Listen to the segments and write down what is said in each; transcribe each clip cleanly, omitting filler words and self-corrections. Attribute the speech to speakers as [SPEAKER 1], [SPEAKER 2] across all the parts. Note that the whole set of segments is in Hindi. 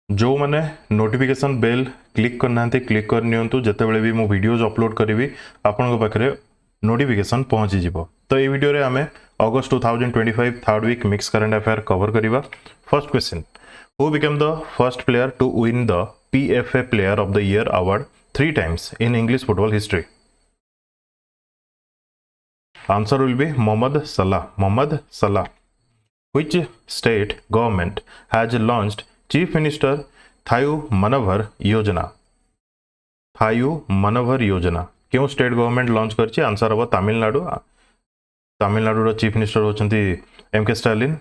[SPEAKER 1] जो मैंने नोटिफिकेशन बेल क्लिक करना क्लिक कर नियंतु जेतेबेले भी मो वीडियोज अपलोड करी आपन पाखे नोटिफिकेशन पहुंची जिवो। तो ये वीडियो रे आमे अगस्त 2025 third week mix current affair cover करिबा। First question, who became the first player to win the PFA player of the year award 3 times in English football history? Answer will be Mohamed Salah. Mohamed सलाह। Which state government has launched Chief Minister Thayu Manohar Yojana? Thayu Manohar Yojana क्यों स्टेट गवर्नमेंट लॉन्च करछि? आंसर हम तमिलनाडु। तमिलनाडु रो चीफ मिनिस्टर होचंती MK स्टालिन।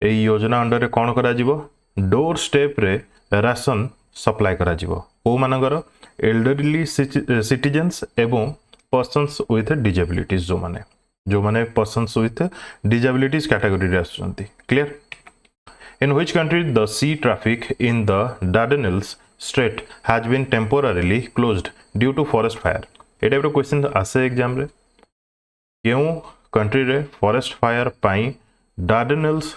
[SPEAKER 1] एई योजना अंडर रे कोन करा जिवो? डोर स्टेप रे राशन सप्लाई करा जिवो। ओ मानकर एल्डरली सिटीजन्स एवं पर्सन्स विथ डिजेबिलिटीज जो माने पर्सन्स विथ डिजेबिलिटीज कैटेगरी रे आसुचंती। Clear? In which country the sea traffic in the Dardanelles Strait has been temporarily closed due to forest fire? ये टाइप रो क्वेश्चन आसे एग्जाम रे। क्यों कंट्री रे फॉरेस्ट फायर पाई डार्डेनेल्स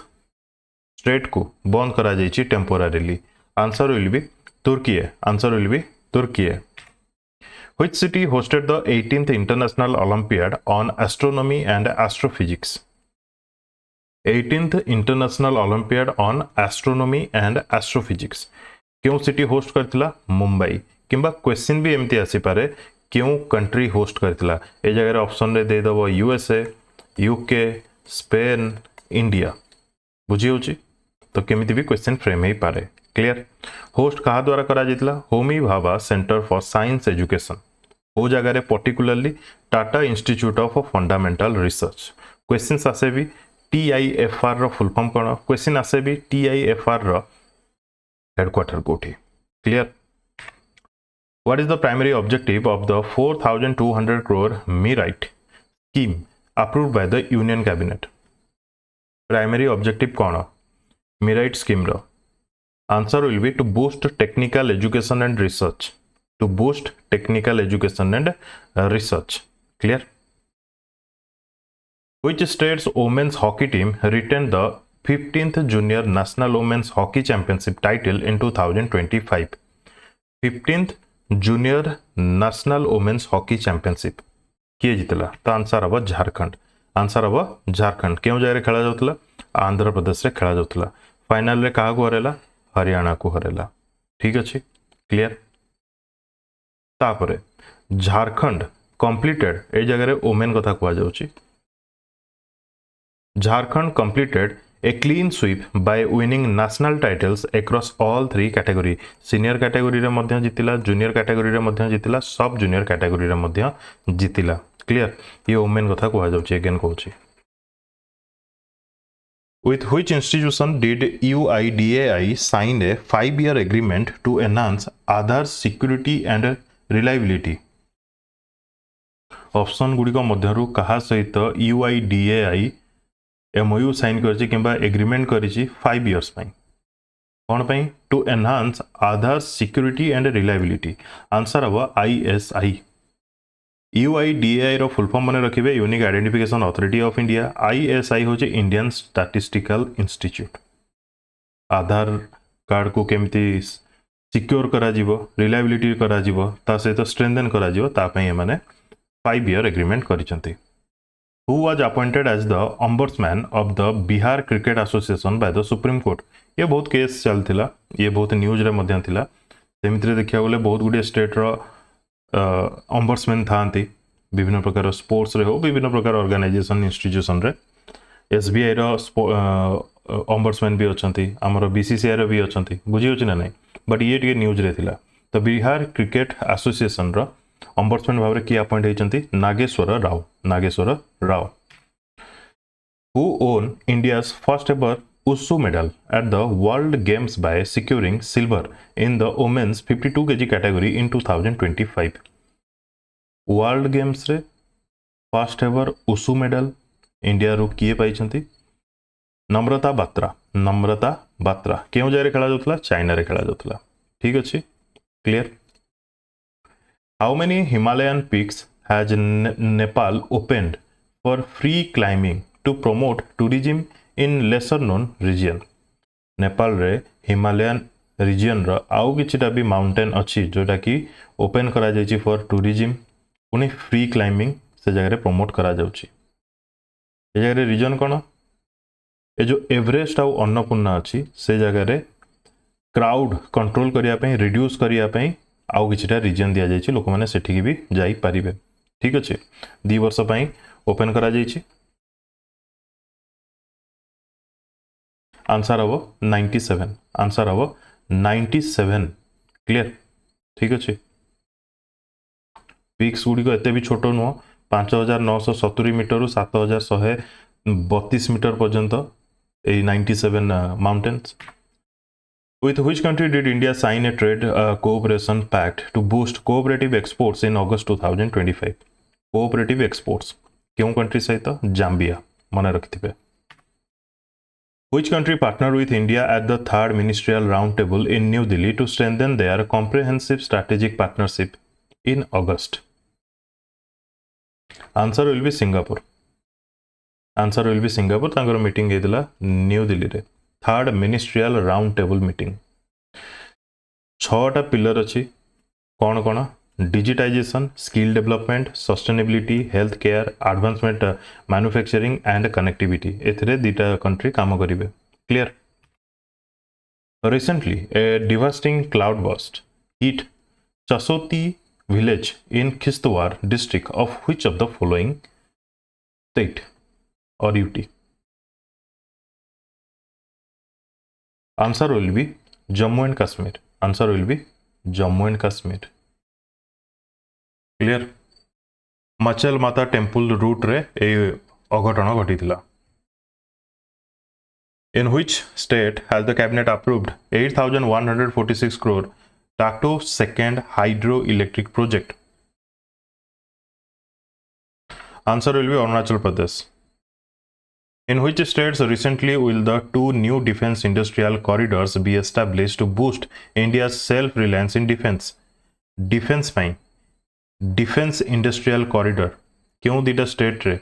[SPEAKER 1] स्ट्रेट को बंद करा जायछि टेम्पोरारीली? आंसर विल बी तुर्की। आंसर विल बी तुर्की। Which city hosted the 18th International Olympiad on Astronomy and Astrophysics? 18th international olympiad on astronomy and astrophysics क्यों सिटी होस्ट करथिला? मुंबई। किंबा क्वेश्चन भी एमती आसी पारे क्यों कंट्री होस्ट करथिला? ए जगह ऑप्शन रे दे दबो USA, UK, स्पेन, इंडिया। बुझी होची? तो केमिति भी क्वेश्चन फ्रेम ही पारे। क्लियर? होस्ट कहा द्वारा करा जितला? Homi Bhabha centre for science education. वो जगह रे particularly Tata institute of fundamental research. Question आसे भी TIFR रो फुल फॉर्म कोन? क्वेश्चन आसे भी TIFR रो हेडक्वार्टर कोठी। Clear? What is the primary objective of the 4200 crore MERITE scheme approved by the union cabinet? Primary objective कोन मीराइट स्कीम रो? Answer will be to boost technical education and research. To boost technical education and research. Clear? Which state's women's hockey team retained the 15th Junior National Women's Hockey Championship title in 2025? 15th Junior National Women's Hockey Championship किए जितला? तो आंसर हम झारखंड। आंसर हम झारखंड। क्यों जगह खेला जाउतला? आंध्र प्रदेश रे खेला जाउतला। फाइनल रे काहा को हरेला? हरियाणा को हरेला। ठीक अछि? क्लियर? तापरे झारखंड कंप्लीटेड ए जगह रे वुमेन कथा कुआ जाउची। Jharkhand completed a clean sweep by winning national titles across all 3 category. Senior category रे मध्य जितिला, junior category रे मध्य जितिला, सब junior category रे मध्य जितिला। क्लियर? ये वुमेन कथा कुआ जाउची। Again कहूची। With which institution did UIDAI sign a 5-year agreement to enhance Aadhaar's security and reliability? Option गुडी को मध्यरु कहा सहित UIDAI MOU साइन करछि किंबा एग्रीमेंट करछि 5 इयर्स पई? कोन पई? To enhance Aadhaar security and reliability. Answer हबो ISI। UIDAI रो फुल फॉर्म माने रखिबे unique identification authority of India. ISI होचे Indian statistical institute. Aadhaar card को केमती सिक्योर करा जिवो, रिलायबिलिटी करा जिवो, ता सहित स्ट्रेंथन करा जिवो, ता पई माने 5 ईयर एग्रीमेंट करिसंती। Who was appointed as the ombudsman of the Bihar Cricket Association by the Supreme Court? ये बहुत केस चलथिला, ये बहुत न्यूज रे मध्य थिला। सेमित्रे देखिया बोले बहुत गुडी स्टेट रो ombudsman थांती विभिन्न प्रकार स्पोर्ट्स रे हो, विभिन्न प्रकार ऑर्गेनाइजेशन इंस्टीट्यूशन रे। SBI रो ombudsman भी अछंती, हमर BCCI रो भी अछंती। बुझी होची ना नहीं? बट ये टिके न्यूज रे थिला। तो बिहार क्रिकेट एसोसिएशन रो ombudsman भाव रे की अपॉइंट हेचंती? Nageswara Rao. Nageswara Rao. Who won India's first ever Wushu medal at the World Games by securing silver in the women's 52 kg category in 2025? World games रे first ever Wushu medal India रो किए पाइछंती? नम्रता बात्रा। नम्रता बात्रा। क्यों जगह खेला जाउतला? चाइना रे खेला जाउतला। ठीक अछि? Clear? How many Himalayan peaks has Nepal opened for free climbing to promote tourism in lesser known region? Nepal रे हिमालयन रीजन रो आउ किछिटा भी माउंटेन अच्छी जोटा कि ओपन करा जायछि फॉर टूरिज्म पुनी फ्री क्लाइंबिंग से जगह प्रमोट करा जाउछि ए जगह रीजन कोन ए जो एवरेस्ट आउ अन्नपूर्णा अच्छी से जगह क्राउड कंट्रोल करिया पई रिड्यूस करिया पई आउ किछिटा रीजन दिया जायछि लोक माने सेठी भी जाई परिबे ठीक अछि 2 वर्ष पई ओपन करा जायछि आंसर हबो 97 आंसर हबो 97 क्लियर ठीक अछि पिक्स गुडी को एते भी छोटो नुह 5970 मीटर रु 7132 मीटर पर्यंत ए 97 mountains With which country did India sign a trade cooperation pact to boost cooperative exports in August 2025? Cooperative exports. क्यों country सहित Zambia मन रखिथिबे. Which country partnered with India at the third ministerial roundtable in New Delhi to strengthen their comprehensive strategic partnership in August? Answer will be Singapore. Answer will be Singapore. तांकर meeting हेदिला New Delhi रे. Third ministerial round table meeting 6टा पिलर अच्छी कौन कौन digitisation skill development sustainability health care advancement manufacturing and connectivity एथिरे दीटा कंट्री काम करिवे clear recently a devastating cloud burst hit Chasoti village in Kishtwar district of which of the following state और UT Answer will be Jammu and Kashmir. Answer will be Jammu and Kashmir. Clear? Machal Mata Temple route रे ए अघटन घटिथिला. In which state has the cabinet approved 8,146 crore Takto second hydroelectric project? Answer will be Arunachal Pradesh. In which states recently will the 2 new defense industrial corridors be established to boost India's self-reliance in defense? Defense ପାଇଁ defense industrial corridor क्यों दीटा स्टेट रे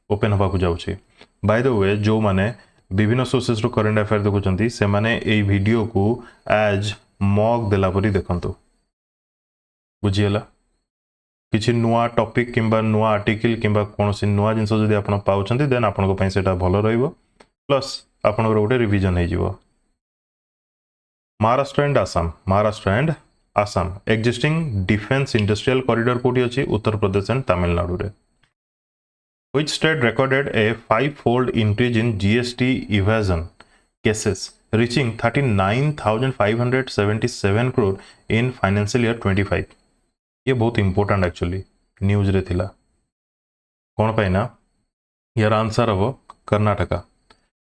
[SPEAKER 1] ओपन हवा को जाउछि बाय द वे जो माने विभिन्न सोर्सेस रो करंट अफेयर देखुचंती से माने ए वीडियो को एज मॉक देला परी देखंतु बुझियला किछि नुआ टॉपिक किंबा नुआ आर्टिकल किंबा कोनोसी नुआ जिंस जदि आपण पाउछंती देन आपण को पई सेटा भलो रहइबो प्लस आपण गोटे रिवीजन हे जिवो Maharashtra and Assam existing defence industrial corridor कोठी अछि उत्तर प्रदेश एंड तमिलनाडु रे which state recorded A 5-fold increase in GST evasion cases reaching 39,577 crore in financial year 25 ये बहुत इंपोर्टेंट एक्चुअली न्यूज रे थिला कौन पाई ना यार आंसर हम Karnataka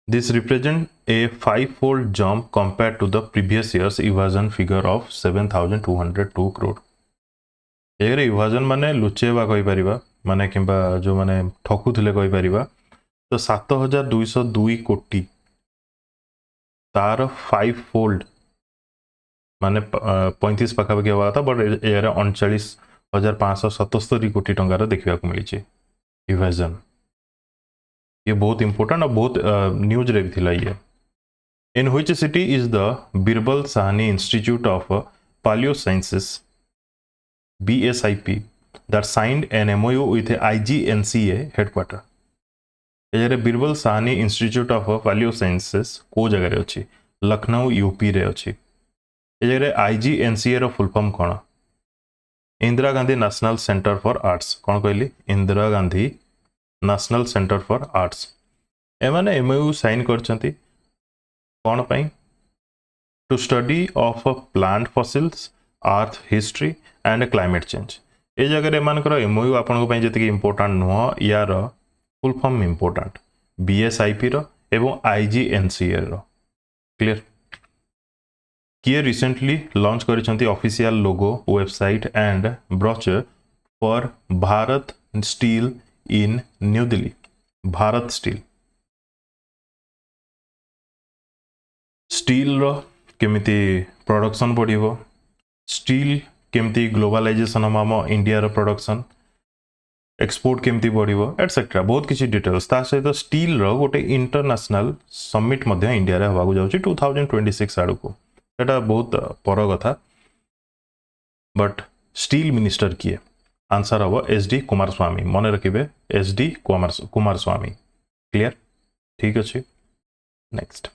[SPEAKER 1] this represent a 5-fold jump compare to the previous years evasion figure of 7,202 crore एगरे इवाजन माने लुचेबा कहि परिबा माने किंबा जो माने ठकु थिले कहि परिबा तो 7,202 कोटी तार 5-fold माने 35 पाखापाखि हवा था बट एयर 39,577 कोटी टंकार देखा मिली इवेजन ये बहुत इंपोर्टेंट और बहुत न्यूज रे भी थिला ये in which city is the Birbal Sahni institute of palaeosciences BSIP that signed an MOU with IGNCA headquarter ए Birbal Sahni institute of palaeosciences को जगह रे अछि लखनऊ यूपी रे अछि ए IGNCA रो फुल फॉर्म कौन Indira Gandhi national centre for arts कौन कहली Indira Gandhi national centre for arts एमाने MOU साइन करछंती कौन पाई to study of plant fossils earth history and climate change ए जगह एमानकर MOU आपन को पई जति इंपोर्टेंट नुह यार फुल फॉर्म इंपोर्टेंट BSIP रो एवं IGNCA रो क्लियर किए रिसेंटली लॉन्च करिसंती official logo website and brochure for Bharat steel in new Delhi Bharat steel रो केमिति प्रोडक्शन बढ़िबो स्टील केमिति ग्लोबलाइजेशन हम इंडिया रो प्रोडक्शन एक्सपोर्ट केमिति बढ़िबो एटसेट्रा बहुत किछि डिटेल्स ता सहित स्टील रो गोटे इंटरनेशनल समिट मध्य इंडिया रे हवा को जाउची 2026 आडू को सेटा बहुत पर कथा बट स्टील मिनिस्टर किए आंसर हम एस डी कुमार स्वामी मन रखिए एस डी कुमार स्वामी क्लियर ठीक अच्छे नेक्स्ट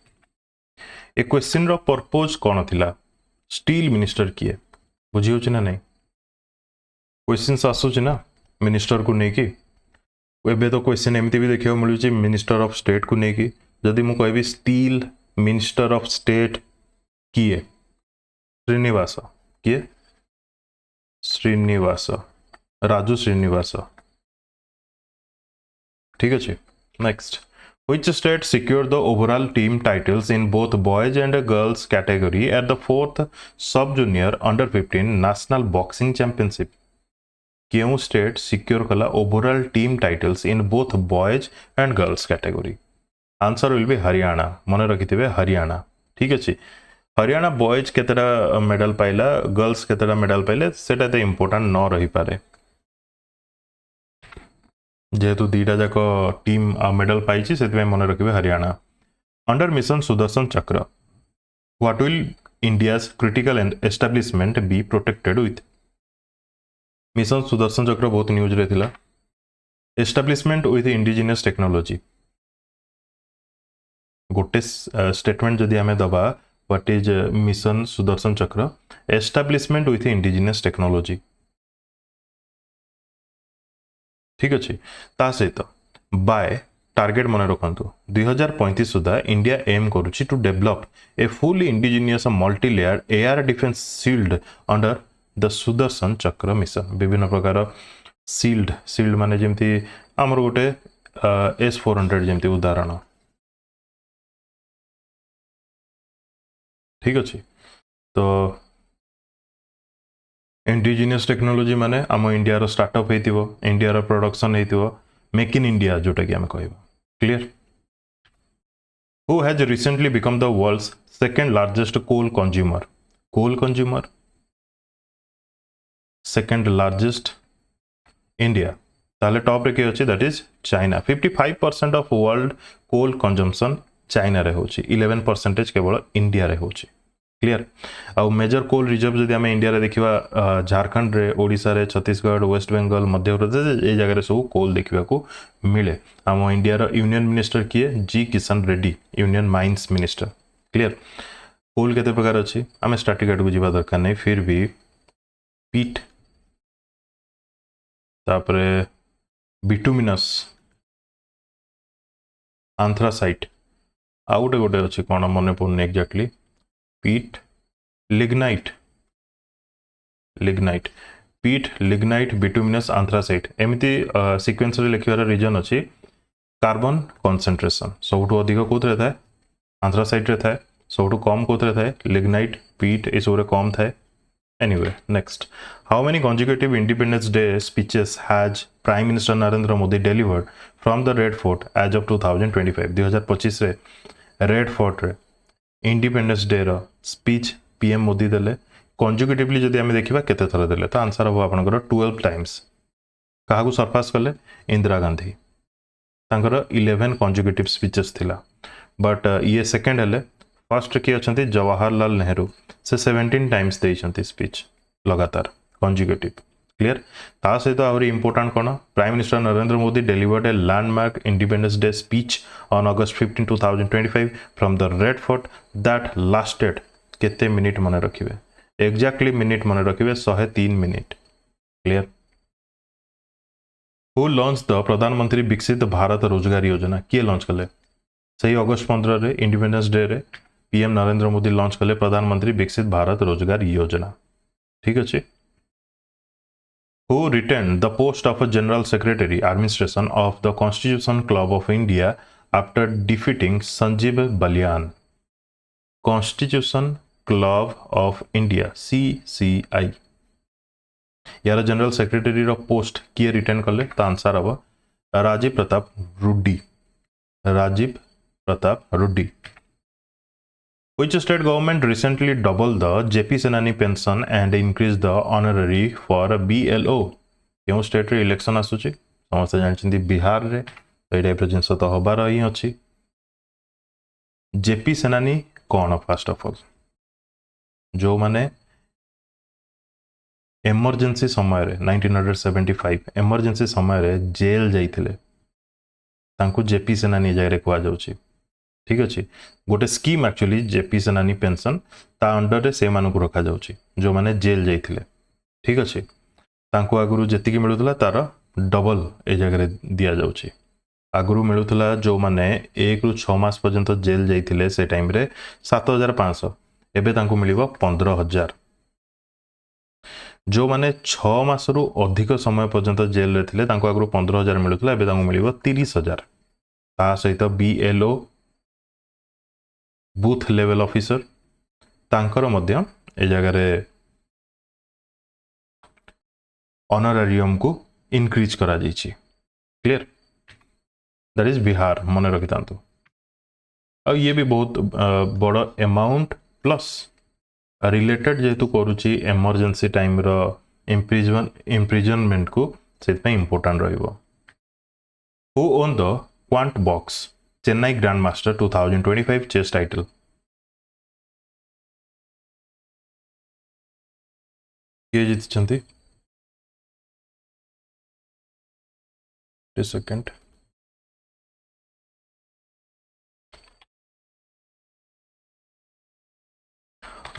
[SPEAKER 1] ए क्वेश्चन रो पर्पज कौन थिला स्टील मिनिस्टर किए बुझी होची ना नहीं क्वेश्चन आसूची ना मिनिस्टर को लेकिन एबे तो क्वेश्चन एमती भी देखा मिलूँ मिनिस्टर ऑफ स्टेट को लेकिन जदि मु कहबी स्टील मिनिस्टर ऑफ स्टेट किए श्रीनिवास किए श्रीनिवास राजू श्रीनिवास ठीक अच्छे next which state secured the overall team titles in both boys and girls category at the 4th sub junior under 15 national boxing championship क्यों स्टेट सिक्योर कला overall team titles in both boys and girls category answer will B Haryana मन रखिथे हरियाणा ठीक अच्छे हरियाणा बॉयज केतेटा मेडल पाइला गर्ल्स केतेटा मेडल पाइले सेटा तो इंपोर्टेंट न रही पारे जेहेतु दीटा जाक टीम मेडल पाई से मन रखिए हरियाणा अंडर मिशन सुदर्शन चक्र what will India's critical establishment be protected with mission Sudarshan चक्र बहुत न्यूज रे थिला एस्टाब्लिशमेंट विथ इंडिजिनियस टेक्नोलॉजी गोटे स्टेटमेंट जदि आमे दबा व्हाट इज मिशन सुदर्शन चक्र एस्टाब्लिशमेंट विथ इंडिजिनियस टेक्नोलॉजी ठीक अच्छे ता सहित बाय टार्गेट मन रखु 2035 सुधा इंडिया एम करुच्ची to develop a fully indigenous multi layer air defence shield under the Sudarshan Chakra mission विभिन्न प्रकार सील्ड माने जमती आमर गोटे S400 जमती उदाहरण ठीक अच्छे तो इंडिजिनियस टेक्नोलॉजी माने आम इंडिया रो स्टार्टअप हेतिबो इंडिया रो प्रोडक्शन हेतिबो मेक इन इंडिया जोटा कि आम कहबो clear who has recently become the world's second largest coal consumer second largest India ताले टॉप रे के अछि that is China 55% of world coal consumption China रे होछि 11% केवल इंडिया रे होछि क्लियर आउ मेजर कोल रिजर्व जदि आम इंडिया रे देखिबा झारखंड रे ओडिशा रे छत्तीसगढ़ वेस्ट बेंगल मध्य प्रदेश ए जगह रे सब कोल देखिबा को मिले आम इंडिया रो यूनियन मिनिस्टर किए G Kishan Reddy union mines minister clear coal केते प्रकार अछि आम स्टैटिक को जीवा दरकार नहीं फिर भी पीट तापरे बिटुमिनस आंथ्रासाइट आउटे गोटे अच्छी कौन मन पड़े एक्जाक्टली पीट लिग्नाइट पीट लिग्नाइट बिटुमिनस आंथ्रासाइट एमती सीक्वेंस रे लिखिबार रीजन अच्छी कार्बन कॉन्सेंट्रेशन सबुठ अधिक कौन थाए आंथ्रासाइट रे थाए सबुठ कम कौन थाए लिग्नाइट पीट ये सब कम थाए anyway next how many consecutive Independence Day speeches has Prime minister Narendra Modi delivered from the Red Fort as of 2025 2025 रे रेड फोर्ट रे इंडिपेंडेंस डे रो स्पीच पीएम मोदी देले कंजिक्यूटिवली जदि आमे देखिबा केते थरा देले तो आंसर हो आपनकर 12 टाइम्स काहा को सरपास कले इंदिरा गांधी तांकर 11 कंजिक्यूटिव स्पीचेस थिला बट ये सेकंड हेले फर्स्ट की अछंती जवाहरलाल नेहरू से 17 टाइम्स देइछंती स्पीच लगातार कंजिक्यूटिव क्लियर ता सहित आहुरी इंपोर्टेंट कोन prime minister Narendra Modi delivered a landmark Independence Day speech on August 15 2025 from the Red Fort that lasted केते मिनिट मन रखिबे एग्जैक्टली मिनिट मन रखिबे 103 minute clear who launch the Pradhan Mantri Viksit Bharat रोजगार योजना किए लॉन्च कले सही August 15 रे इंडिपेंडेंस डे रे पीएम नरेंद्र मोदी लॉन्च कले प्रधानमंत्री विकसित भारत रोजगार योजना ठीक अच्छे who retained the post of a General Secretary Administration of the Constitution Club of India after defeating Sanjeev Balyan. Constitution Club of India CCI यार जनरल सेक्रेटरी रो पोस्ट किए रिटेन कले तो आंसर हम Rajiv Pratap Rudy Which state government recently doubled the JP Senani pension and increased the honorary for BLO? क्यों स्टेट रे इलेक्शन आसुची समस्त जानछंती बिहार रे ए टाइप रे जिंस तो हबार ही अछि जेपी सेनानी कौन फर्स्ट ऑफ ऑल जो माने एमरजेंसी समय रे 1975 एमरजेंसी समय रे जेल जाइथिले तांको जेपी सेनानी जगह कुआ जाउची ठीक अच्छे गोटे स्कीम एक्चुअली जेपी सेनानी पेंशन ता अंडर रे से मानक रखा जाउची जो माने जेल जाइथिले ठीक अच्छे तांको आगुरु जेतिकी मिलुतला तार डबल ए जगह दिया जाउची आगुरु मिलुतला जो माने 1 रु 6 मास पर्यंत जेल जाइथिले से टाइम रे 7500 एबे तांको मिलिबो 15000 जो माने 6 मास रु अधिक समय पर्यंत जेल रे थिले तांको आगुरु 15000 मिलुतला एबे तांको मिलिबो 30000 ता सहित बीएलओ बूथ लेवल ऑफिसर तांकर मध्य ए जगह रे ऑनरेरियम को इंक्रीज करा जाइछि क्लियर दैट इज बिहार मन रखि तांतु और ये भी बहुत बड़ अमाउंट प्लस रिलेटेड जेतु करूची इमरजेंसी टाइम रो इम्प्रिजनमेंट को सेत पे इंपोर्टेंट रहइबो who won the quant box Chennai grand master 2025 chess title किए जीतिछंती second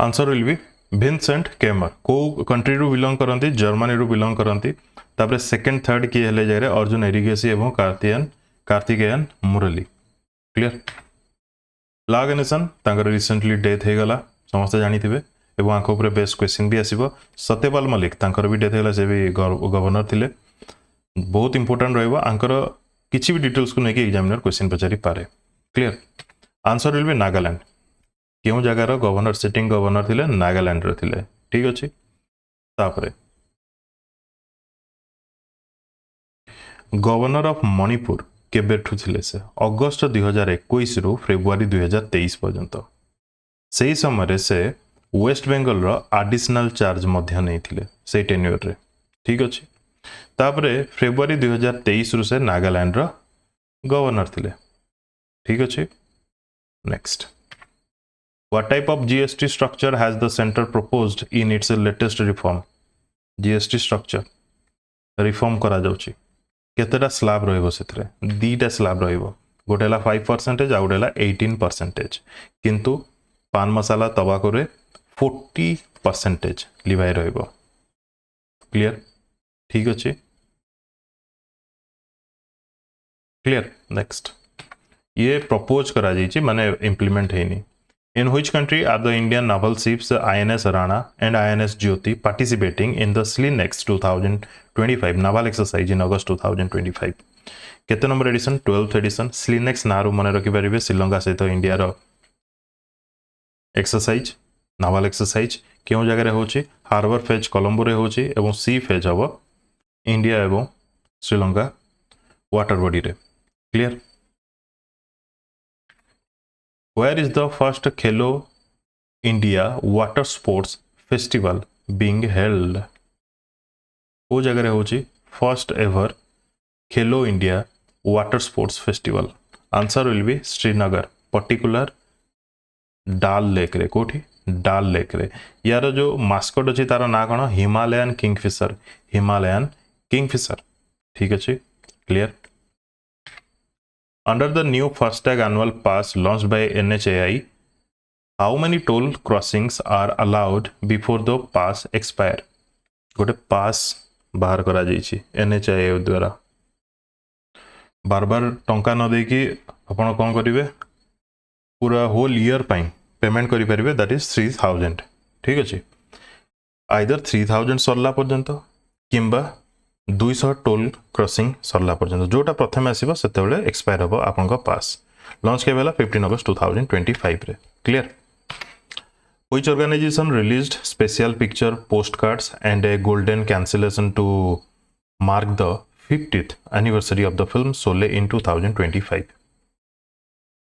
[SPEAKER 1] answer will be Vincent Keymer को कंट्री रु बिलोंग करंती जर्मनी रु बिलोंग करंती तापर सेकंड थर्ड किए हेले जाय रे अर्जुन एरिगेसी एवं कार्तिकेयन मुरली क्लियर लागनेसन तांकर रिसेंटली डेथ हे गला समस्त जानि थिबे एवं आंको ऊपर बेस्ट क्वेश्चन भी आसीबो सत्यपाल मलिक तांकर भी डेथ हे गला से भी गवर्नर थिले बहुत इंपोर्टेंट रहइबो आंकर किछि भी डिटेल्स को नेकी एग्जामिनर क्वेश्चन पचारि पारे clear answer will B Nagaland क्यों जगार गवर्नर सिटिंग गवर्नर थिले नागालैंड रे थिले ठीक अछि तापरे गवर्नर ऑफ मणिपुर केबेठु थिले से अगस्त 2021 रु फेब्रुआरी 2023 पर्यंत सेही समय से वेस्ट बेंगल रो एडिशनल चार्ज मध्य नहीं थिले से टेन्योर रे ठीक अछि तापरे फेब्रुआरी 2023 रु से नागालैंड रो गवर्नर थिले ठीक अछि next What type of GST structure has the center proposed in its latest reform? GST structure reform करा जाउची केतेटा स्लैब रहइबो सेतरे दीटा स्लैब रहइबो गोटेला 5% आ गोटेला 18% किंतु पान मसाला तबाको रे 40% लिवाई रहइबो क्लियर ठीक अछि क्लियर नेक्स्ट ये प्रपोज करा जाइची माने इंप्लीमेंट हेनी In which country are the Indian naval ships INS Rana and INS Jyoti participating in the SLINEX 2025 naval exercise in August 2025? केते number edition 12th edition SLINEX नारू मने रखि परिबे श्रीलंका सहित इंडिया रो एक्सरसाइज नाval एक्सरसाइज केउ जगह रे होची हार्बर फेज कोलंबो रे होची एवं सी फेज हबो इंडिया एवं श्रीलंका वाटर बॉडी रे clear Where is the first Khelo India Water Sports Festival being held? वो जगह होची first ever Khelo India water sports festival answer will B Srinagar particular डाल लेक रे कोठी डाल लेक रे यार जो मास्कट अछि तार ना कोन हिमालयन किंगफिशर ठीक अछि clear Under the new FASTag annual pass launched by NHAI, how many toll crossings are allowed before the pass expire? गोटे पास बाहर करा जाइछि NHAI द्वारा बार बार टंका न देकी आपण कोन करिवे पूरा होल ईयर पाई पेमेंट करि परिबे दैट इज 3000 ठीक अछि आइदर 3000 सरला पर्यंत किंबा 200 टोल क्रॉसिंग सरला पर्यंत जोटा प्रथम आसीबो सेतेबेले एक्सपायर हबो आपनका पास लॉन्च के बेला 15 अगस्त 2025 रे clear which organisation released special picture postcards and a golden cancellation to mark the 50th anniversary of the film Sholay in 2025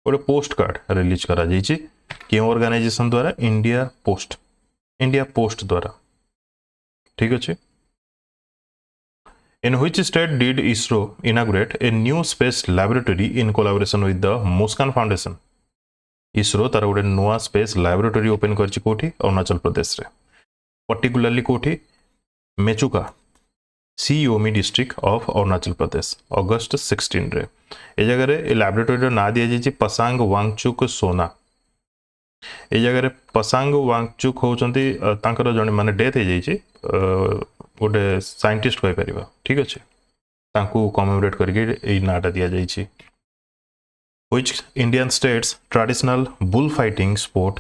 [SPEAKER 1] ओरे पोस्टकार्ड रिलीज करा जाइछि के ऑर्गेनाइजेशन द्वारा इंडिया पोस्ट द्वारा ठीक अछि In which state did ISRO inaugurate a new space laboratory in collaboration with the Muskan Foundation? ISRO तार गोटे नुआ स्पेस लैबोरेटरी ओपन करछि कोठी अरुणाचल प्रदेश रे पर्टिकुलरली कोठी मेचुका सीओमी डिस्ट्रिक्ट ऑफ अरुणाचल प्रदेश अगस्त 16 रे ए जगह रे ए लैबोरेटरी ना दिया जाइछि पसांग वांगचुक सोना ए जगह पसांग वांगचुक होचंती तांकर जने माने डेथ हे जाइछि गोटे साइंटिस्ट कहि परिबा ठीक अछि तांकू कमेमोरेट करके ए नाटा दिया जाइछि which Indian state's traditional bullfighting sport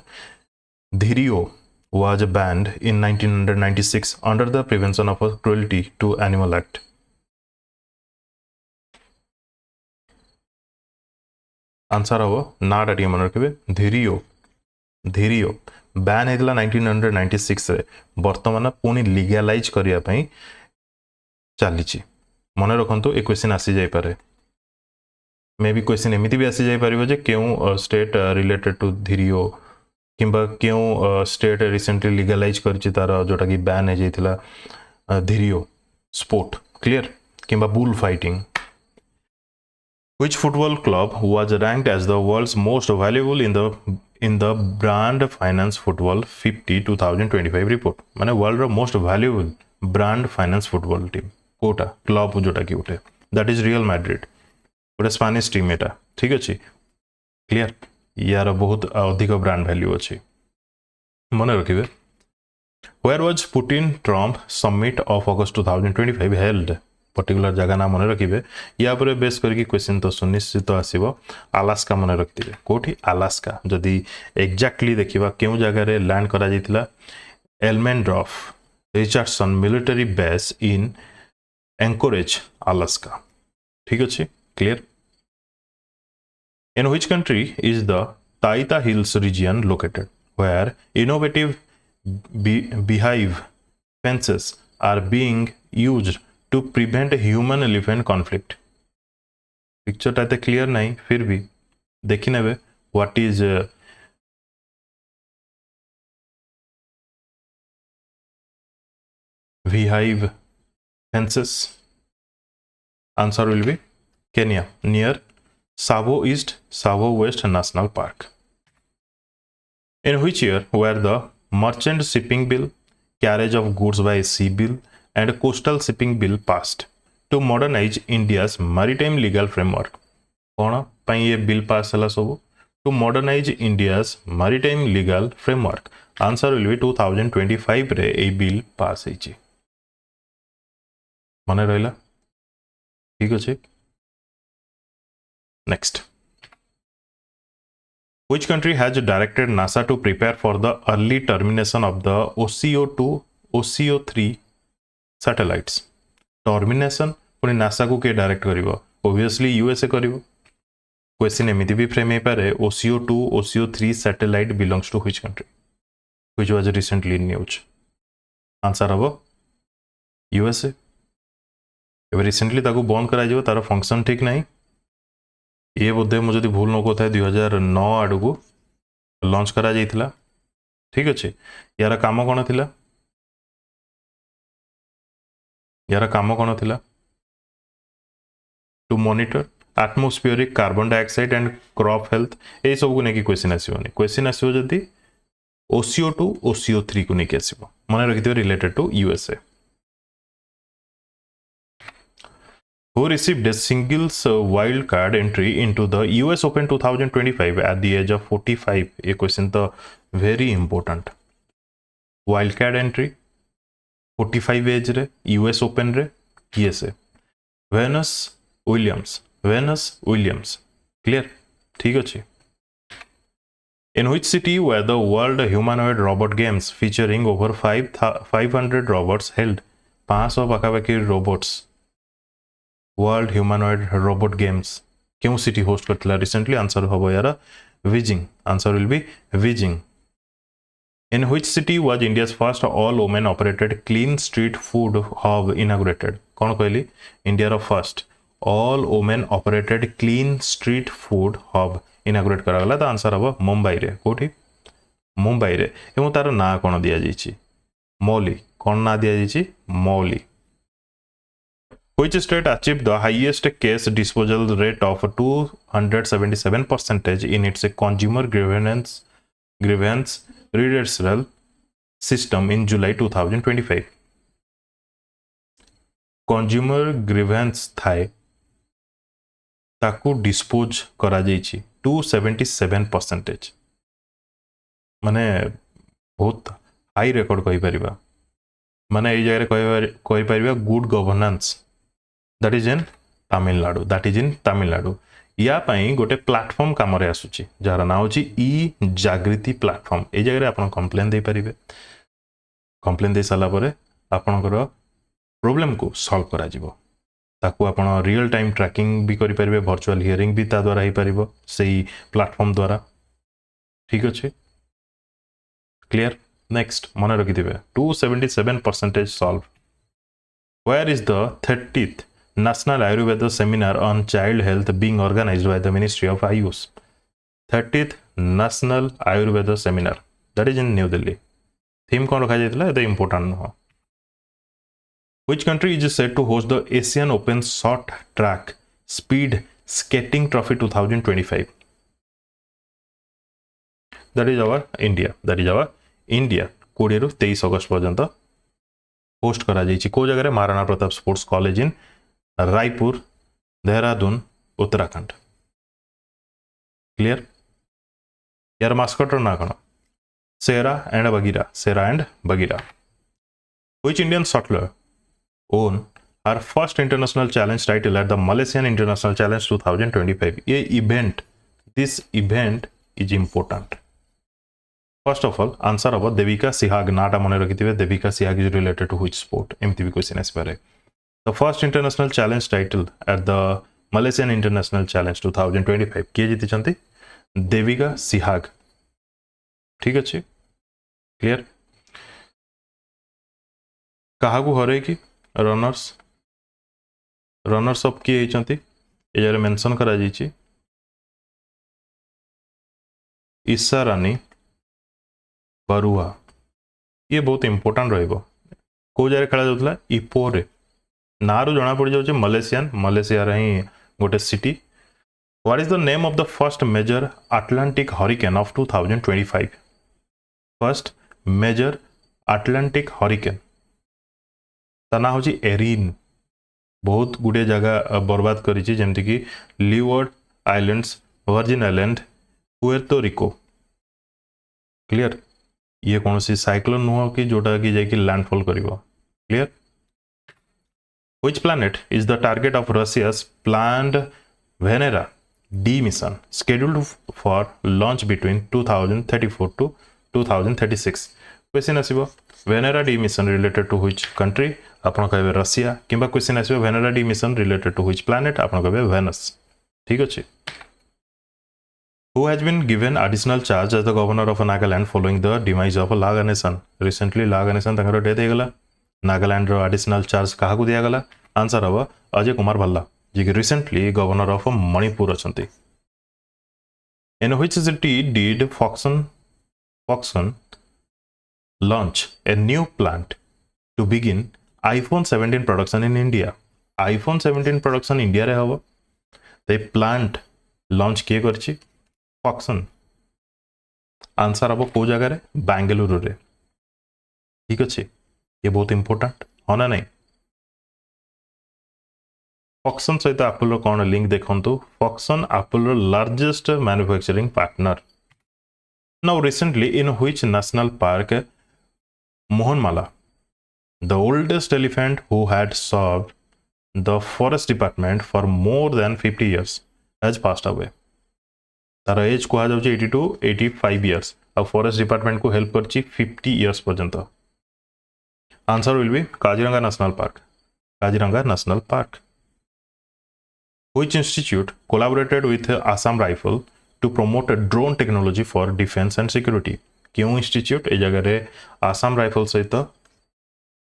[SPEAKER 1] Dhirio was banned in 1996 under the Prevention of Cruelty to Animal Act. Answer हम नाटा टी मन रखिए धीरियो धीरियो बैन होता 1996 रे वर्तमान पुणी लीगलाइज करने चली मन रखु ए क्वेश्चन आसी जाई पारे मे भी क्वेश्चन एमती भी आसी जाई पारिबो जे क्यों स्टेट रिलेटेड टू धीरियो किंबा क्यों स्टेट रिसेंटली लीगलाइज करछि तार जोटा कि बैन हे जाइथिला धीरियो स्पोर्ट क्लियर किंबा bull fighting Which football club was ranked as the world's most valuable in the Brand Finance Football 50 2025 report माने वर्ल्ड रो most valuable brand finance football team कोटा क्लब जोटा कि उठे दैट इज रियल मैड्रिड गोटे स्पेनिश टीम एटा ठीक अछि क्लियर यार बहुत अधिक ब्रांड वैल्यू अछि मन रखिबे Where was Putin Trump summit of August 2025 held particular जगह ना मन रखिबे या पर बेस करके क्वेश्चन तो सुनिश्चित आसीबो अलास्का मन रखिबे कोठी अलास्का जदी एग्जैक्टली देखिबा केउ जगह रे लैंड करा जाइतिला Elmendorf Richardson military base in Anchorage Alaska ठीक अछि clear In which country is the Taita Hills region located where innovative beehive fences are being used to prevent human elephant conflict picture टाइते क्लियर नहीं फिर भी देखि नेबे what is beehive fences answer will be Kenya near Savo East Savo West National Park in which year were the merchant shipping bill carriage of goods by sea bill and coastal shipping bill passed to modernize India's maritime legal framework कौन पाई ये बिल पास हला सब to modernize India's maritime legal framework answer will be 2025 रे ए बिल पास होइछि माने रहला ठीक अछि next which country has directed NASA to prepare for the early termination of the OCO2 OCO3 satellites termination पुणी नासा को के डायरेक्ट करिवो ऑब्वियसली यूएसए करिवो क्वेश्चन एमिति भी फ्रेम हे पारे OCO2 OCO3 satellite belongs to which country which was recently in news answer हबो यूएसए एबे रिसेंटली ताको बंद करा जिवो तार फंक्शन ठीक नाही ये बोधे मु जदी भूल न को था 2009 आडू को लॉन्च करा जाइथिला ठीक अछि यार काम कोन थिला यार काम कोन थिला to monitor atmospheric carbon dioxide and crop health ए सब को नेकी क्वेश्चन आसीबोनी क्वेश्चन आसीबो जदी OCO2 OCO3 को नेकी आसीबो माने रखिथिबो related to USA who received a singles wild card entry into the US Open 2025 at the age of 45 a question तो very important wild card entry 45 age रे US Open रे किए से Venus Williams clear ठीक अछि in which city were the World Humanoid Robot Games featuring over 500 robots held 500 पाखापाखि robots world humanoid robot games क्यों सिटी होस्ट करथिला रिसेंटली आंसर हबो यार Beijing answer will be Beijing in which city was India's first all women operated clean street food hub inaugurated कोन कहली इंडिया रो first all women operated clean street food hub inaugurate करा गला त आंसर हबो मुंबई रे कोठी मुंबई रे एमो तार ना कोन दिया जाईची मौली कोन ना दिया जाईची मौली Which state achieved the highest case disposal rate of 277% in its consumer grievance redressal system in July 2025? Consumer grievance थाए ताकू डिस्पोज करा जाइछि 277%, माने बहुत हाई रेकर्ड कहि परिबा, माने ए जगह कहि परिबा good governance that is in Tamil Nadu या पई गोटे प्लेटफॉर्म काम रे आसुची जार ना होची ई जागृति प्लेटफॉर्म। ए जगह आपण कंप्लेन दे परिबे, कंप्लेन दे साला परे आपनकर प्रॉब्लम को सॉल्व करा जिवो, ताकू आपण रियल टाइम ट्रैकिंग भी करि परिबे, वर्चुअल हियरिंग भी ता द्वारा ही परिबो सेही प्लेटफॉर्म द्वारा। ठीक अछि, क्लियर। नेक्स्ट मन रखि दिबे 277% solve. Where is the 30th National Ayurveda Seminar on Child Health being organized by the Ministry of Ayush? 30th National Ayurveda Seminar, that is in New Delhi. Theme कौन रखा जाइतला एते important न हो। Which country is said to host the Asian Open Short Track Speed Skating Trophy 2025? That is our India. That is our India. 20 रु 23 अगस्त पर्यंत होस्ट करा जाइछि को जगह रे? Maharana Pratap sports college in Raipur, Dehradun, Uttarakhand. Clear. यार मास्कट ना कौन? Shera and Bagheera, Shera and Bagheera. Which Indian shutler won her first international challenge title at the Malaysian International Challenge 2025? ये event, this event is important. First of all, answer of Devika Sihag, नाटा मन रखिथिबे। Devika Sihag is related to which sport? एमती भी क्वेश्चन आसी पारे। The first international challenge title at the Malaysian International Challenge 2025 किए जीति चंती? देविका सिहाग। ठीक अच्छे, क्लियर। काहाकू हरे कि रनर्स अप किए होइचंती? ए जरे मेंशन करा जाइछि ईशा रानी बरुआ। ये बहुत इंपोर्टेंट रहिबो। को जरे खेला जाउतला? इपो रे। नारू जना पड़ जाउछे मलेशिया रे ही गोटे सिटी। What is the name of the first major Atlantic hurricane of 2025? First major Atlantic hurricane ता ना होची एरिन। बहुत गुडे जगह बर्बाद करिछि, जेमति कि leeward islands, Virgin island, Puerto Rico. Clear. ये कौन सी साइक्लोन नुह कि जोटा कि जाकि लैंडफॉल करिवो। Clear. Which planet is the target of Russia's planned Venera D mission scheduled for launch between 2034 to 2036? Question आसीबो Venera D mission related to which country? आपण कहबे रशिया। किंबा क्वेश्चन आसीबो Venera D mission related to which planet? आपण कहबे Venus। ठीक अछि। Who has been given additional charge as the governor of Nagaland following the demise of La Ganesan? Recently La Ganesan तंगर डेथ हे गला। नागालैंड रो एडिशनल चार्ज कहा को दिया गला? आंसर हम Ajay Kumar Bhalla, ji recently governor of Manipur अछंती। In which city did Foxconn launch a new plant to begin iPhone 17 production in India? iPhone 17 production India रे हबो। ते प्लांट लॉन्च किए करछि? Foxconn। आंसर हम को जगह रे? बेंगलुरु रे। ठीक अछि, ये बहुत इंपोर्टेंट हो ना नहीं? Foxconn सहित एप्पल कौन लिंक देखंतु? Foxconn Apple largest manufacturing partner. Now recently in which national park मोहनमाला the oldest elephant who had served the forest department for more than 50 years has passed away? तार एज को 80 to 85 years और फॉरेस्ट डिपार्टमेंट को हेल्प करछि 50 years पर्यंत। Answer will be Kaziranga National Park. Kaziranga National Park. Which institute collaborated with Assam Rifle to promote drone technology for defense and security? क्यों इंस्टीट्यूट ए जगह रे आसाम राइफल सहित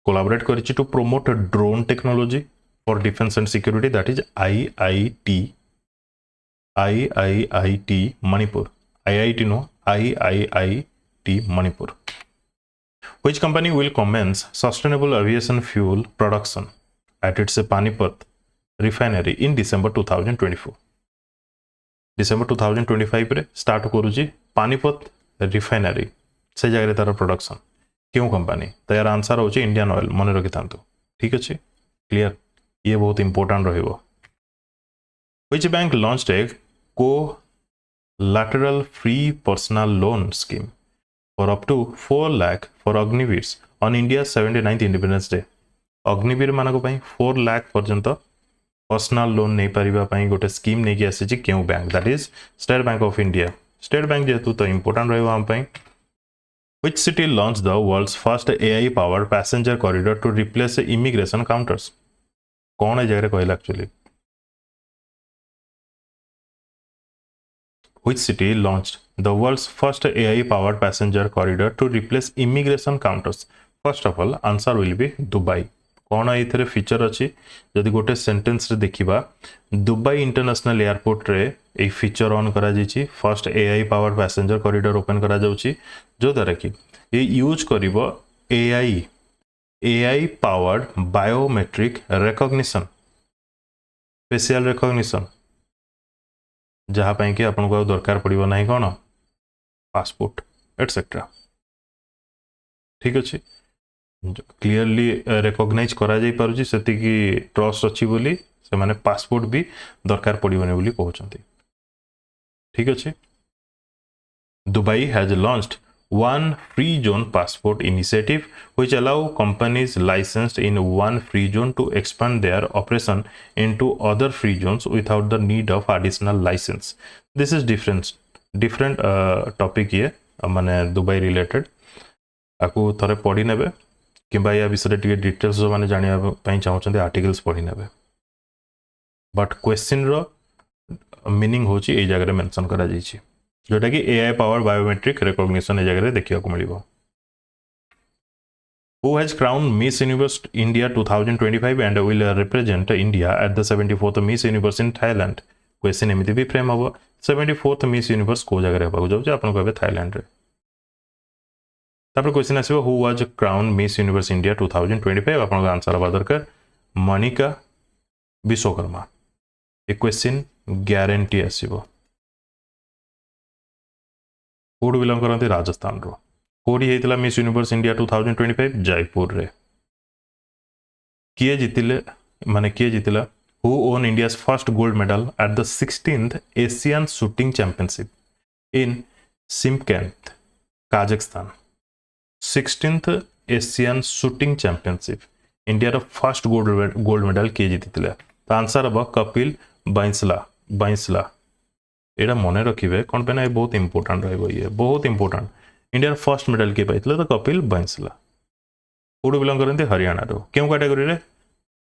[SPEAKER 1] कोलाबोरेट करिछि to promote drone technology for defence and security? That is IIIT Manipur. IIT no, IIIT Manipur. Which company will commence sustainable aviation fuel production at its Panipat refinery in December 2024. December 2025 रे स्टार्ट करूची पानीपत रिफाइनरी से जगह तार प्रोडक्शन क्यों कंपनी तो यार आंसर होची इंडियन ऑयल मन रखि थांतु ठीक अछि क्लियर ये बहुत इंपोर्टेंट रहिबो which bank launched A collateral free personal loan scheme for up to 4 lakh for Agniveers on India's 79th Independence Day Agniveer मानक 4 लाख पर्यंत पर्सनल लोन नहीं पारिबा पई गोटे स्कीम नहीं कि आसी क्यों bank that is State Bank of India State Bank जेतु तो इंपोर्टेंट रहबा हम पई which city launch the world's first AI powered passenger corridor to replace immigration counters कौन ए जगह कहला actually which city launched the world's first AI powered passenger corridor to replace immigration counters first of all answer will be Dubai कौन ये फीचर अच्छी जदि गोटे सेंटेंस रे देखिबा दुबई इंटरनेशनल एयरपोर्ट रे ए फीचर ऑन करा जायछि first AI powered passenger corridor open करा जाउछि जो द्वारा कि ये यूज करिवो AI powered biometric recognition facial recognition जहाँ पाई कि आपन को दरकार पड़िबो नाही कोन पासपोर्ट एटसेट्रा ठीक अछि क्लीयरली रिकॉग्नाइज करा जाई पारुची सेति की ट्रस्ट अछि बोली से माने पासपोर्ट भी दरकार पड़िबने बोली कहउचंती ठीक अछि Dubai has launched one free zone passport initiative which allow companies licensed in one free zone to expand their operation into other free zones without the need of additional license this is different topic here माने दुबई रिलेटेड आकु थरे पढी नेबे किंबा या विषय टिके डिटेल्स जो माने जानिया पई चाहउचंती आर्टिकल्स पढी नेबे बट क्वेश्चन रो मीनिंग होची ए जगह रे मेंशन करा जाईची जोटा कि एआई पावर बायोमेट्रिक रिकॉग्निशन ए जगह रे देखिया को मिलिबो who has crown Miss Universe India 2025 and will represent India at the 74th Miss Universe in Thailand question एमिति भी फ्रेम हबो 74th मिस यूनिवर्स को जगह रे हबा जाउची आपन कहबे थाईलैंड रे तापर क्वेश्चन आसीबो who was crown Miss Universe India 2025 आपन आंसर हबा दरकार मनिका विश्वकर्मा ए क्वेश्चन गारंटी आसीबो कोड बिलोंग करते राजस्थान रो कोडी हेतला मिस यूनिवर्स इंडिया 2025 जयपुर रे किए जितिले माने किए जितिला who won India's first gold medal at the 16th Asian shooting championship in Shymkent Kazakhstan 16th Asian shooting championship India रो फर्स्ट गोल्ड मेडल किए जितिले तो आंसर अब कपिल बाइंसला एटा मने रखिबे कोन पे ना बहुत इंपोर्टेंट रहबो ये बहुत इंपोर्टेंट इंडिया फर्स्ट मेडल के पाइतले तो कपिल बाइंसला कोड बिलोंग करते हरियाणा रो क्यों कैटेगरी रे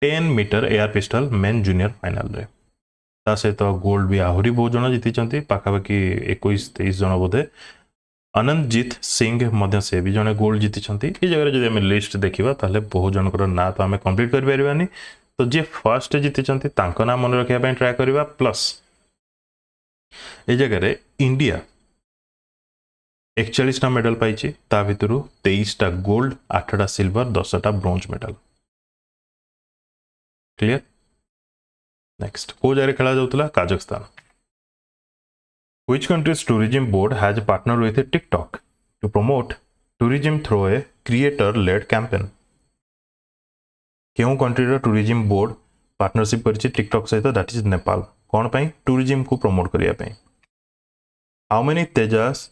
[SPEAKER 1] 10 metre air pistol men junior final रे ता सहित गोल्ड भी आहुरी बहुत जन जीति चंती पाखा बाकी 21-23 जन बोधे अनंतजीत सिंह मध्य से भी जने गोल्ड जीति चंती ए जगह जदि हम लिस्ट देखिबा ताले बहुत जनकर ना तो हमें कंप्लीट कर परिबानी तो जे फर्स्ट जीति चंती तांको नाम मन रखिया पई ट्राई करबा प्लस ए जगह रे इंडिया 41टा मेडल पाइछि ता भितरु 23टा गोल्ड 8टा सिल्वर 10टा ब्रोंज मेडल क्लियर नेक्स्ट को जगह खेला जाउतला Kazakhstan which country's tourism board has partner with TikTok to promote tourism through a creator led campaign केउ कंट्री रो टूरिज्म बोर्ड पार्टनरशिप करछि टिकटॉक सहित दैट इज नेपाल कौन पाई टूरिज्म को प्रमोट करिया पाई how many Tejas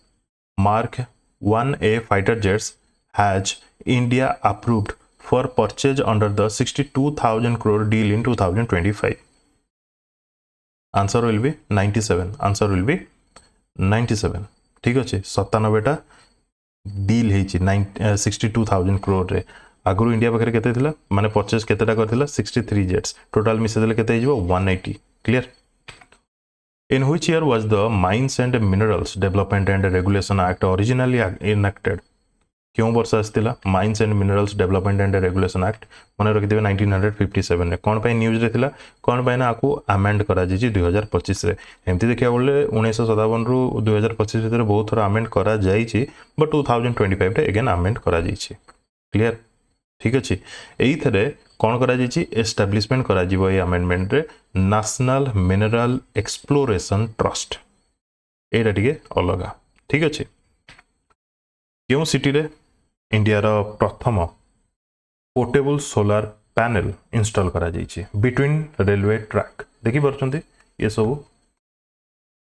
[SPEAKER 1] Mark 1A fighter jets has India approved for purchase under the 62,000 crore deal in 2025 answer will B 97 answer will B 97 ठीक अच्छे 97टा डील हेछि 62,000 crore रे आगु इंडिया पाखे केते थिला माने परचेज केतेटा करथिला 63 जेट्स टोटल मिसे देले केते हिजबो 180 clear In which year was the Mines and Minerals Development and Regulation Act originally enacted? क्यों वर्ष आस्तिला Mines and Minerals Development and Regulation Act मन रखिदिबे 1957 रे कोन पय न्यूज रे थिला कोन पय ना आकु अमेंड करा जिछि 2025 रे एमति देखिया बोले 1957 रु 2025 भीतर बहुत थोड़ा अमेंड करा जाइछि बट 2025 रे अगेन अमेंड करा जाइछि क्लियर ठीक अच्छे ये कौन करा एस्टाब्लिशमेंट करा ये अमेंडमेंट रे नेशनल मिनरल एक्सप्लोरेशन ट्रस्ट एटा टिके अलग ठीक अच्छे क्यों सिटी रे इंडिया रो प्रथम पोर्टेबल सोलार पैनल इंस्टॉल करा बिटवीन रेलवे ट्रैक देखी पार्टी ये सब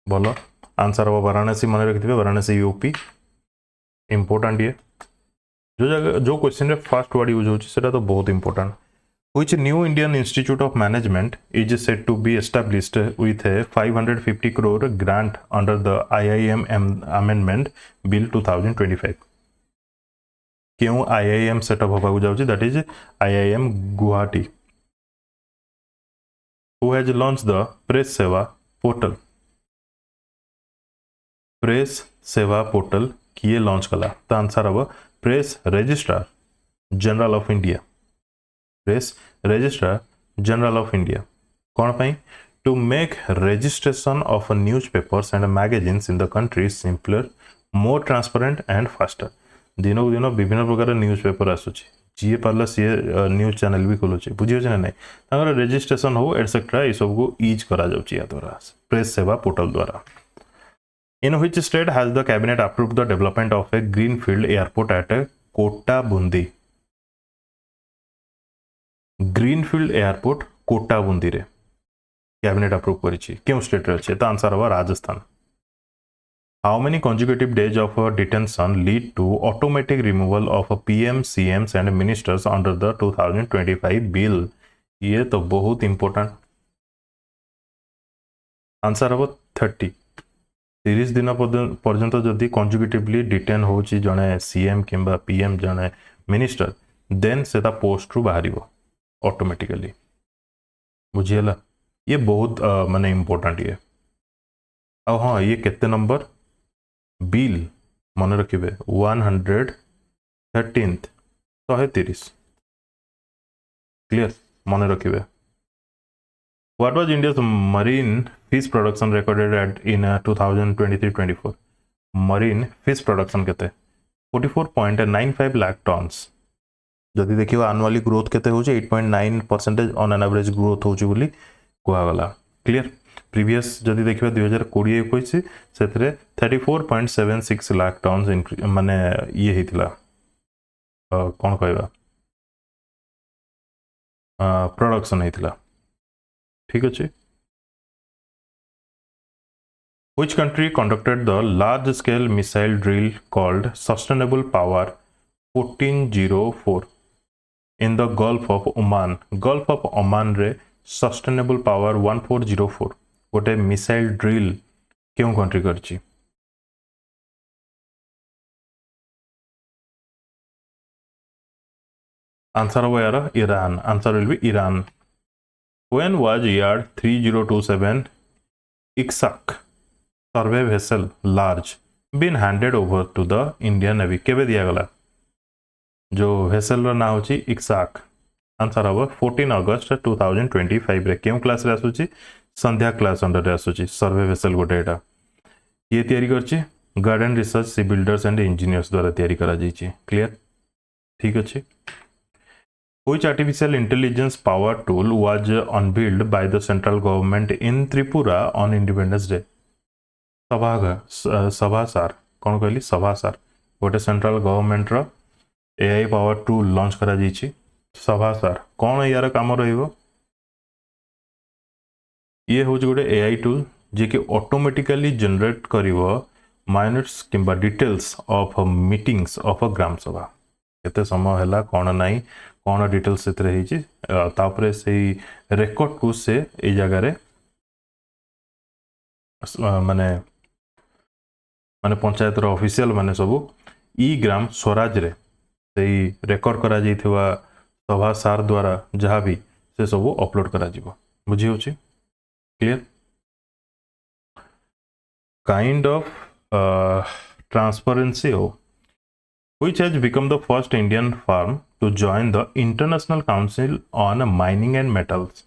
[SPEAKER 1] भल आंसर हम वाराणसी मन रखिए वाराणसी यूपी इंपोर्टाट ये जो जगह जो क्वेश्चन रे फर्स्ट वर्ड यूज होता तो बहुत important which new Indian Institute of Management is said to be established with a 550 crore grant under the IIM Amendment Bill 2025 क्यों IIM सेटअप होगा जाउची that is IIM Guwahati who has launched the Press Seva portal Press Seva portal किए लॉन्च कला तो आंसर हम Press Registrar General of India Press Registrar General of India कौन पाई to make registration of newspapers and magazines in the country simpler more transparent and faster दिन को दिन विभिन्न प्रकार न्यूज़पेपर आसूची जी पार्ला सी न्यूज चैनल भी खोलुचे बुझी ना नहीं रजिस्ट्रेशन हो एटसेट्रा ये सब को ईज करा जाउची या द्वारा प्रेस सेवा पोर्टल द्वारा In which state has the cabinet approved the development of a greenfield airport at Kota Bundi? Greenfield airport Kota Bundi रे cabinet approve करिछि क्यों स्टेट रे अछि त आंसर हवा Rajasthan How many consecutive days of detention lead to automatic removal of PM CMs and ministers under the 2025 bill? ये तो बहुत important आंसर हवा 30 30 दिन पर्यंत जदि कंजुगेटिवली डिटेन होची जने सीएम किंबा पीएम जने मिनिस्टर देन सेटा पोस्ट रु बाहर ऑटोमेटिकली बुझीला ये बहुत माने इंपोर्टेंट ये हाँ ये केते नंबर बिल मन रखिबे 113th 130 क्लियर मन रखिबे What was India's marine fish production recorded at in 2023-24? Marine fish production केते 44.95 lakh tons. जदि देखियो annually growth केते होचे 8.9% on an average growth होची बोली कुआ गला क्लियर प्रीवियस जदि देखियो 2020-21 सेतरे 34.76 लाख टन्स माने ये हितला कोन कहबा प्रोडक्शन हितला ठीक अच्छे Which country conducted the large scale missile drill called Sustainable Power 1404 in the Gulf of Oman? Gulf of Oman रे Sustainable Power 1404 गोटे मिसाइल ड्रिल क्यों कंट्री करची आंसर हो यार Iran answer will B Iran When was year 3027 Iksak survey vessel large been handed over to the Indian Navy केबे दिया गला जो vessel रो ना होची Iksak आंसर हबो 14 अगस्त 2025 रे केम क्लास रे आसुची संध्या क्लास अंडर रे आसुची सर्वे वेसल गोटे एटा ये तयारी करची Garden Reach Shipbuilders and Engineers द्वारा तयारी करा जाईची क्लियर ठीक अछि Which artificial intelligence power tool was unveiled by the central government in Tripura on Independence Day? सभासार कौन कहली सभासार गोटे सेंट्रल गवर्नमेंट रो एआई पावर टूल लॉन्च करा जाईची सभासार कौन यार काम रहिबो ये होच गोटे एआई टूल जे कि ऑटोमेटिकली जनरेट करिवो माइनट्स किंबा details of meetings of a gram sabha केते समय हला कौन नाही कौन डिटेल्स सेतरे हिची तापरे से रेकॉर्ड को से ए जगह रे माने माने पंचायत रो ऑफिशियल माने सब ई ग्राम स्वराज रे से रेकॉर्ड करा जाइथिबा सभा सार द्वारा जहाँ भी से सब अपलोड करा जिवो बुझी होची क्लियर काइंड ऑफ ट्रांसपेरेंसी हो which has become the first Indian firm to join the International Council on Mining and Metals.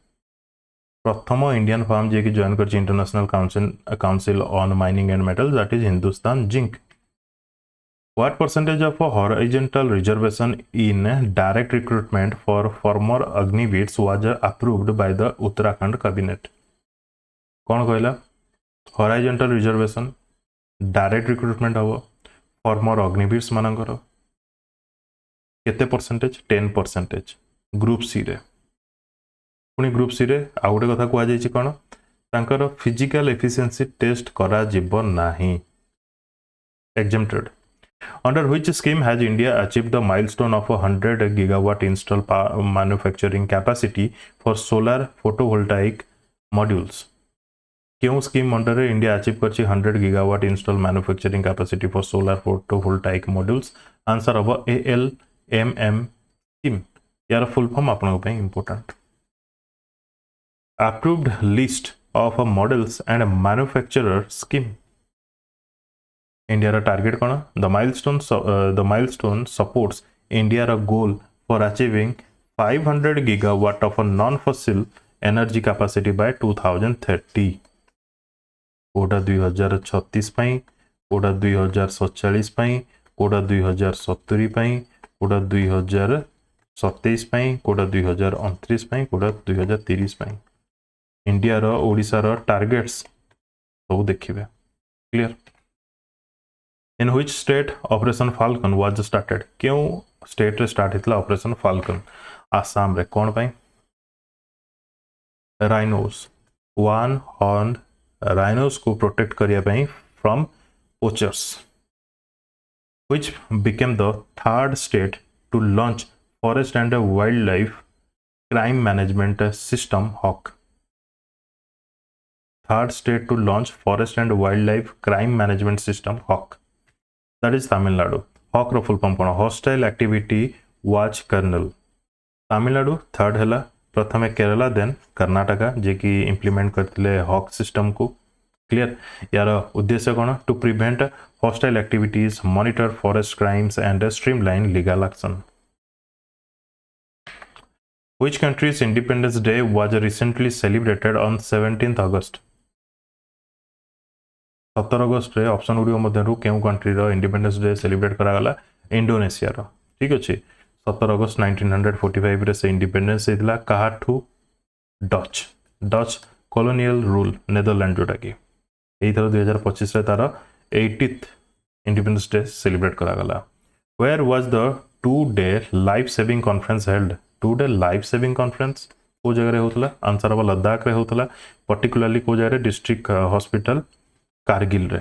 [SPEAKER 1] प्रथम इंडियन फर्म जे कि जॉइन करछि international council on mining and metals that is Hindustan zinc What percentage of a horizontal reservation in direct recruitment for former Agniveers was approved by the Uttarakhand cabinet? कौन कहला horizontal reservation direct recruitment हम former Agniveers मानकर केते परसेंटेज 10%। ग्रुप सी रे पुणी ग्रुप सी रे आउ गोटे कथा कह जाइए कौन तांकर फिजिकल एफिशिएंसी टेस्ट करा जिवो नाही exempted. Under which scheme has India achieved the milestone of 100 gigawatt install manufacturing capacity for solar photovoltaic modules? क्यों स्कीम अंडर इंडिया अचीव कर 100 gigawatt install manufacturing capacity for solar photovoltaic modules? Answer हम ALMM स्कीम यार फुल फॉर्म आपन पे important approved list of models and manufacturer scheme. India target कौन the milestone supports India goal for achieving 500 gigawatt of a non-fossil energy capacity by 2030. कोटा 2036 पाई कोटा 2047 पाई कोटा 2070 पाई कोटा 2027 पाई कोटा 2029 पाई कोटा 2030 पाई इंडिया रो ओडिसा रो टार्गेट्स सब देखिबे clear in which state Operation Falcon was started क्यों स्टेट रे स्टार्ट हितला ऑपरेशन फाल्कन आसाम रे कोन पाई राइनोस वन हॉर्न राइनोस को प्रोटेक्ट करिया पाई from poachers which became the third state to launch forest and wildlife crime management system हॉक third state to launch forest and wildlife crime management system hawk that is Tamil Nadu. hawk ro full form cone hostile activity watch kernel Tamil Nadu third हला प्रथमे केरला देन कर्नाटका जे कि इंप्लीमेंट करथिले हॉक सिस्टम को क्लियर यार उद्देश्य कोन to prevent hostile activities monitor forest crimes and streamline legal action. Which country's Independence Day was recently celebrated on 17th August? 17 अगस्त रे ऑप्शन गुडी मध्यरु केउ कंट्री रो इंडिपेंडेंस डे सेलिब्रेट करा गला इंडोनेशिया रो ठीक अछि 17 अगस्त 1945 रे से इंडिपेंडेंस हेतला काहाठू डच कॉलोनियल रूल नेदरलैंड जोटा की एई थरो 2025 रे तार 80th इंडिपेंडेंस डे सेलिब्रेट करा गला where was the 2-day life saving conference held 2-day life saving conference को जगह रे होतला आंसर अब लद्दाख रे होतला पर्टिकुलरली को जगह रे डिस्ट्रिक्ट हॉस्पिटल कारगिल रे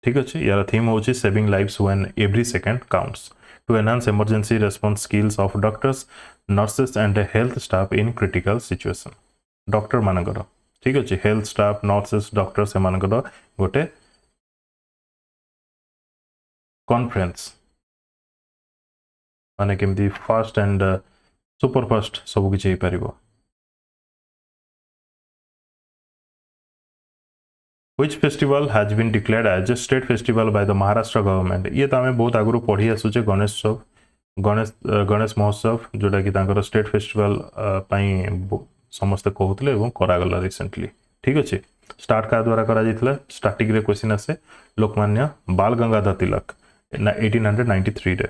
[SPEAKER 1] ठीक अच्छे यार थीम होची saving lives when every second counts to enhance emergency response skills of doctors nurses and health staff in critical situation doctor मानकर ठीक अच्छे हेल्थ स्टाफ नर्सेस डॉक्टर से मानकर गोटे कॉन्फ्रेंस माने केमती फास्ट एंड सुपर फास्ट सब किछि हे परिबो Which festival has been declared as a state festival by the Maharashtra government? ये तो हमें बहुत आगुरु पढ़ी आसुचे गणेश महोत्सव जोटा कि तांकर स्टेट फेस्टिवल पाई समस्त कहउतले एवं करा गला रिसेंटली ठीक अछि स्टार्ट का द्वारा करा जितला स्टार्टिंग रे क्वेश्चन आसे लोकमान्य बाल गंगाधर तिलक 1893 रे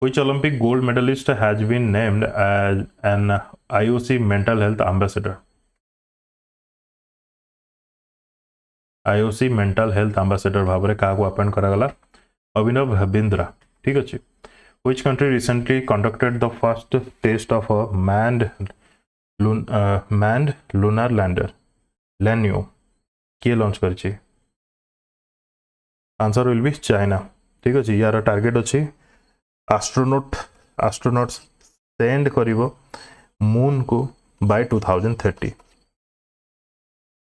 [SPEAKER 1] Which Olympic gold medalist has been named as an IOC mental health ambassador? IOC mental health ambassador भाव में क्या अपॉइंट करागला अभिनव बिंद्रा ठीक अच्छे Which country recently conducted the first test of a manned lunar lander LANEO किए लॉन्च करछि आंसर विल बी चाइना ठीक अच्छे यार टार्गेट अच्छी एस्ट्रोनॉट्स सेंड करिवो मून को bye 2030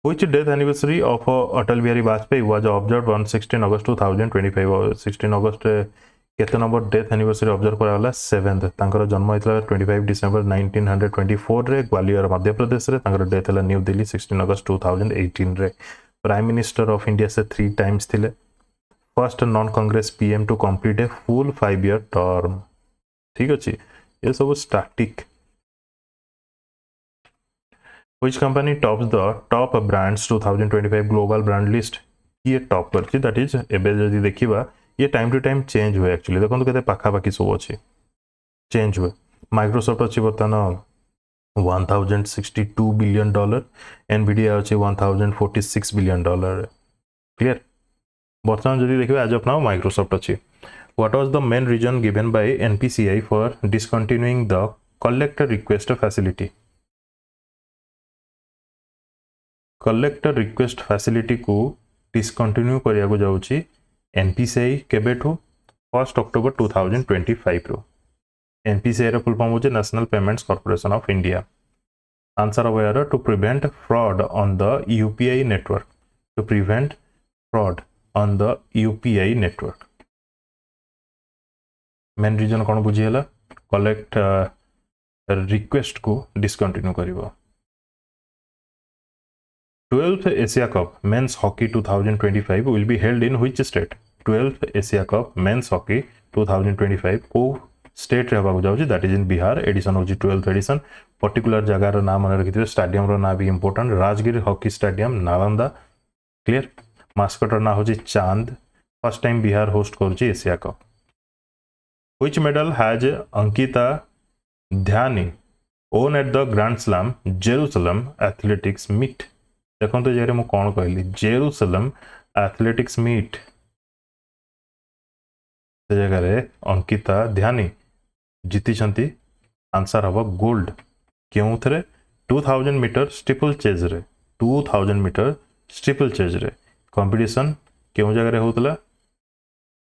[SPEAKER 1] Which death anniversary of Atal Bihari Vajpayee was observed on 16 August 2025? 16 August केते नंबर डेथ एनिवर्सरी ऑब्जर्व करा गला 7th तांकर जन्म होइतला 25 डिसेंबर 1924 रे ग्वालियर मध्य प्रदेश रे तांकर डेथ हला न्यू दिल्ली 16 अगस्त 2018 रे प्राइम मिनिस्टर ऑफ इंडिया से 3 टाइम्स थिले first non Congress PM to complete a full 5-year term ठीक अछि ये सब static Which company tops the top brands 2025 global brand list? ये टॉप करछि दैट इज एबे जदि देखिबा ये टाइम टू टाइम चेंज हुए एक्चुअली देखो केते पाखापाखि सब अच्छे चेंज हुए माइक्रोसॉफ्ट अच्छी बर्तमान $1062 बिलियन एनवीडिया अच्छे $1046 बिलियन क्लियर बर्तमान जदि देखिए आज ऑफ नाउ माइक्रोसॉफ्ट अच्छी what was the main reason given by NPCI for discontinuing the collector request facility collector request facility को डिसकंटिन्यू करिया जाउची एनपीसीआई केबेठू 1 अक्टोबर 2025 रो एनपीसीआई रो फुल फॉर्म होचे National Payments Corporation of India answer अवेयर to prevent fraud on the UPI network to prevent fraud on the UPI network main reason कौन बुझीगला कलेक्ट रिक्वेस्ट को discontinue करिवो 12th Asia Cup Men's Hockey 2025 will be held in which state? 12th Asia Cup Men's Hockey 2025 को स्टेट रे होबा जाउची that is in Bihar edition होची 12th एडिशन पर्टिकुलर जगह रो नाम मन रखिथिबे स्टेडियम रो नाम भी important Rajgir hockey stadium Nalanda clear mascot रो ना होची Chand first time Bihar host करूची Asia cup which medal has Ankita Dhyani won at the grand slam Jerusalem athletics meet देखो तो जगह कौन कहली जेरूसलम एथलेटिक्स मीट से जगह अंकिता ध्यानी जीति आंसर हम गोल्ड क्यों थे 2000 मीटर स्टिपल चेज रे 2000 मीटर स्टिपल चेज रे कंपटीशन क्यों जगह होतला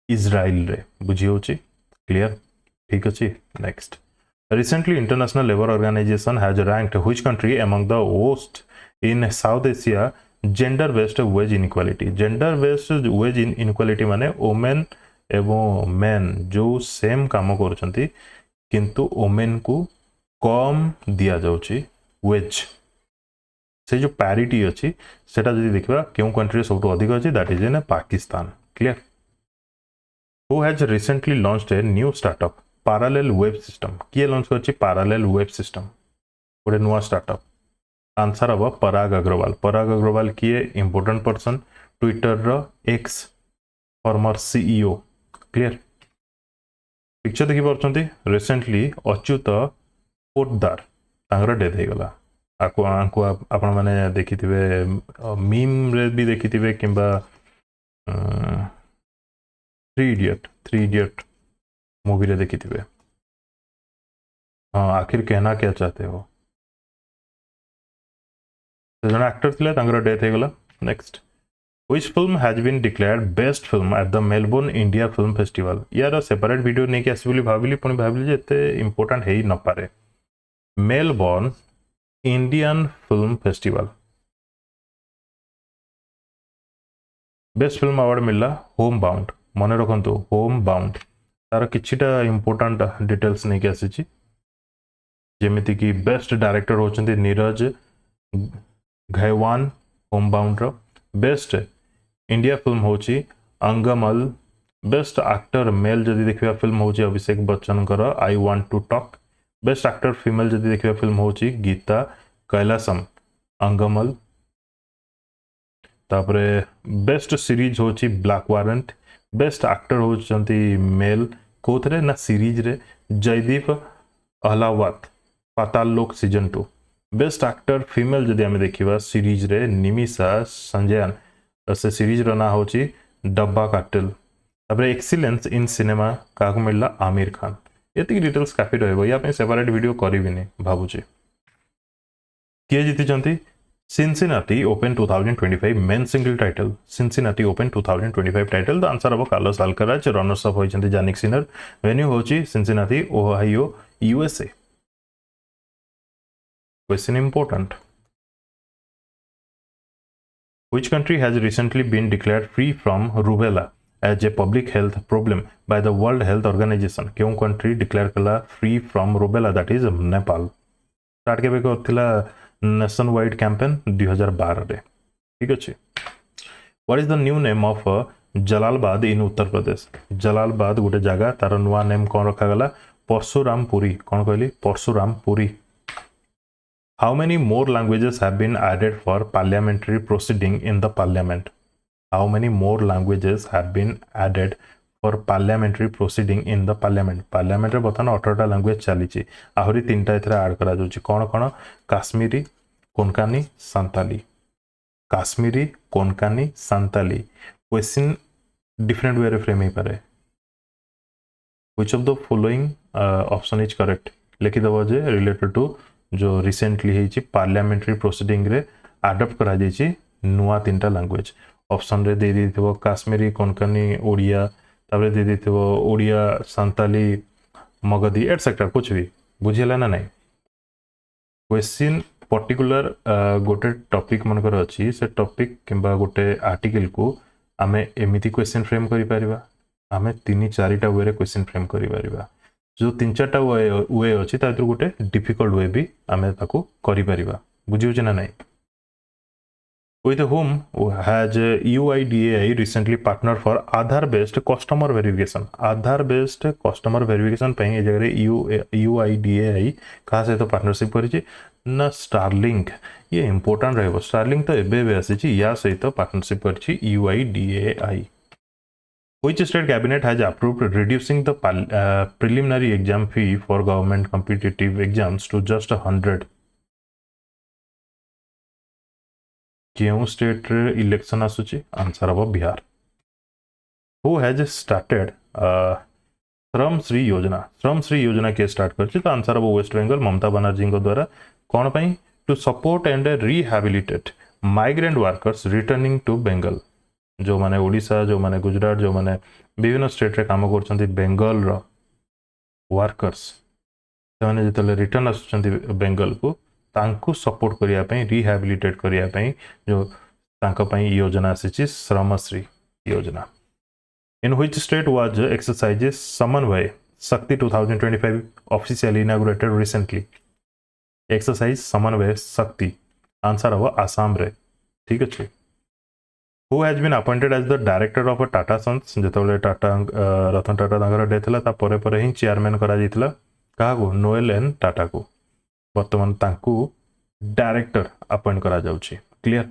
[SPEAKER 1] इजराइल रे बुझी होची क्लियर ठीक अच्छे next recently International Labour Organization has ranked which country among the worst in South Asia gender based wage inequality gender based wage inequality माने वुमेन एवं मेन जो सेम काम करछंती किंतु वुमेन को कम दिया जाउची वेज से जो पैरिटी अच्छी सेटा जदि देखिबा केउ कंट्री सब अधिक अच्छी that is in Pakistan clear who has recently launched a new startup parallel web system किए लॉन्च करछि पैरेलल वेब सिस्टम गोटे नुआ स्टार्टअप आंसर हम पराग अग्रवाल किए इंपोर्टेंट पर्सन ट्विटर रो ex former CEO clear picture देखि परछंती रिसेंटली अच्युत पोद्दार तांगर डेथ हे गला आको आपण माने देखिथिबे मीम रे भी देखिथिबे किंबा 3 इडियट मूवी रे देखिथिबे हाँ आखिर कहना क्या चाहते हो तो जन एक्टर थिले तांगर डेथ हे गला next Which film has been declared best film at the Melbourne India Film Festival? यार सेपरेट वीडियो नहीं कि आसी बोली भाबिली पुणी भाबिली जे एते इंपोर्टेंट हेई न पारे Melbourne Indian film festival best film award मिलला होम बाउंड मन रखंतु होम बाउंड तार किछिटा इंपोर्टेंट डिटेल्स नहीं कि आसी जेमिति कि बेस्ट डायरेक्टर होचंती नीरज घैवान होम बाउंड रो बेस्ट इंडिया फिल्म होची अंगमल बेस्ट एक्टर मेल जदि देखिबा फिल्म होची अभिषेक बच्चन कर I want to talk best actor female जदि देखिबा फिल्म होची गीता कैलासम अंगमल तापरे बेस्ट सीरीज होची ब्लैक वारंट बेस्ट एक्टर होचंती मेल कोथरे ना सीरीज रे जयदीप अहलावत पाताल लोक सीजन 2 बेस्ट एक्टर फीमेल जदि आमे देखिबा सीरीज रे निमिषा संजयन से सीरीज रो ना होची डब्बा काटल तापरे एक्सीलेंस इन सिनेमा काको मिलला आमिर खान एतिक डिटेल्स काफी रहबो या पे सेपरेट वीडियो करबिनी भाबुची किए जीतिचंती Cincinnati Open 2025 men single title Cincinnati Open 2025 title the answer अब कार्लोस अल्काराज रनर्स अप होइचंती जानिक सिनर वेन्यू होची Cincinnati Ohio USA question important Which country has recently been declared free from rubella as a public health problem by the World Health Organization? क्यों country declare कला free from rubella that is Nepal? Start केबे करथिला नेशन वाइड कैंपेन 2012 रे ठीक अछि What is the new name of जलालबाद in Uttar Pradesh जलालबाद गोटे जगह तार नुआ नेम कोन रखा गला परशुरामपुरी कोन कहली Parshurampuri How many more languages have been added for parliamentary proceeding in the parliament? How many more languages have been added for parliamentary proceeding in the parliament parliament रे बर्तमान 18टा लैंग्वेज चली आहरी 3टा एथरे ऐड करा जाउची कोन कोन Kashmiri Konkani Santali Kashmiri Konkani Santali question different way रे फ्रेम ही पारे which of the following option is correct लिखि दबो जे रिलेटेड टू जो रिसेंटली हेची पार्लियामेंट्री प्रोसीडिंग रे अडॉप्ट करा जायची नुआ 3टा लैंग्वेज ऑप्शन रे दे देथिबो काश्मीरी कोनकानी ओडिया ताबरे दे देथिबो ओडिया सांताली मगधी एटसेट्रा कुछ भी बुझिला ना नहीं क्वेश्चन पर्टिकुलर गोटे टॉपिक मनकर अछि से टॉपिक किंबा गोटे आर्टिकल को आमे एमिति क्वेश्चन फ्रेम करि परिबा आमे 3-4टा वे रे क्वेश्चन फ्रेम करि परिबा जो 3-4टा वे अछि ता गोटे डिफिकल्ट वे भी आमे ताको करि परिबा बुझियो जे ना नहीं with whom has UIDAI recently partnered for Aadhaar based customer verification Aadhaar based customer verification पे ये जगह UIDAI कहाँ से तो पार्टनरशिप करी ना Starlink ये इम्पोर्टेंट रहेगा Starlink तो एबे भी आसी या सहित तो पार्टनरशिप करी UIDAI Which state cabinet has approved reducing the preliminary exam fee for government competitive exams to just 100 केउ स्टेट रे इलेक्शन आसुची आंसर अब बिहार हु हैज स्टार्टेड श्रम श्री योजना के स्टार्ट करछि तो आंसर अब वेस्ट बंगाल ममता बनर्जी को द्वारा कोन पई to support and rehabilitate migrant workers returning to Bengal जो माने ओडिशा जो माने गुजरात जो माने विभिन्न स्टेट रे काम करछन्ती बेंगल रो वर्कर्स से माने जतले रिटर्न आसुछन्ती बेंगल को तांको सपोर्ट करिया पई रिहैबिलिटेट करिया पई जो तांको पई योजना आसी श्रमश्री योजना इन व्हिच स्टेट वाज एक्सरसाइजेस समन्वय शक्ति 2025 ऑफिशियली इनॉग्रेटेड रिसेंटली एक्सरसाइज समन्वय शक्ति आंसर अब आसाम रे ठीक अछि who has been appointed as the director of Tata Sons जतले टाटा रतन टाटा तांगर डेथ हला ता परे परे ही चेयरमैन करा जितला का को नोएल एन टाटा को वर्तमान तांकू डायरेक्टर अपॉइंट करा जाउची क्लियर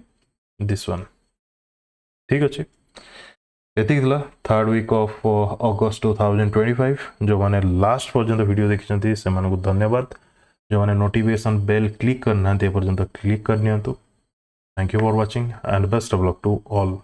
[SPEAKER 1] दिस वन ठीक अछि एतिक दिला थर्ड वीक ऑफ अगस्त 2025 जो माने लास्ट पर्यंत वीडियो देखिसंती से माने को धन्यवाद जो माने नोटिफिकेशन बेल क्लिक करना ते पर्यंत क्लिक कर नियंतु thank you for watching and best of luck to all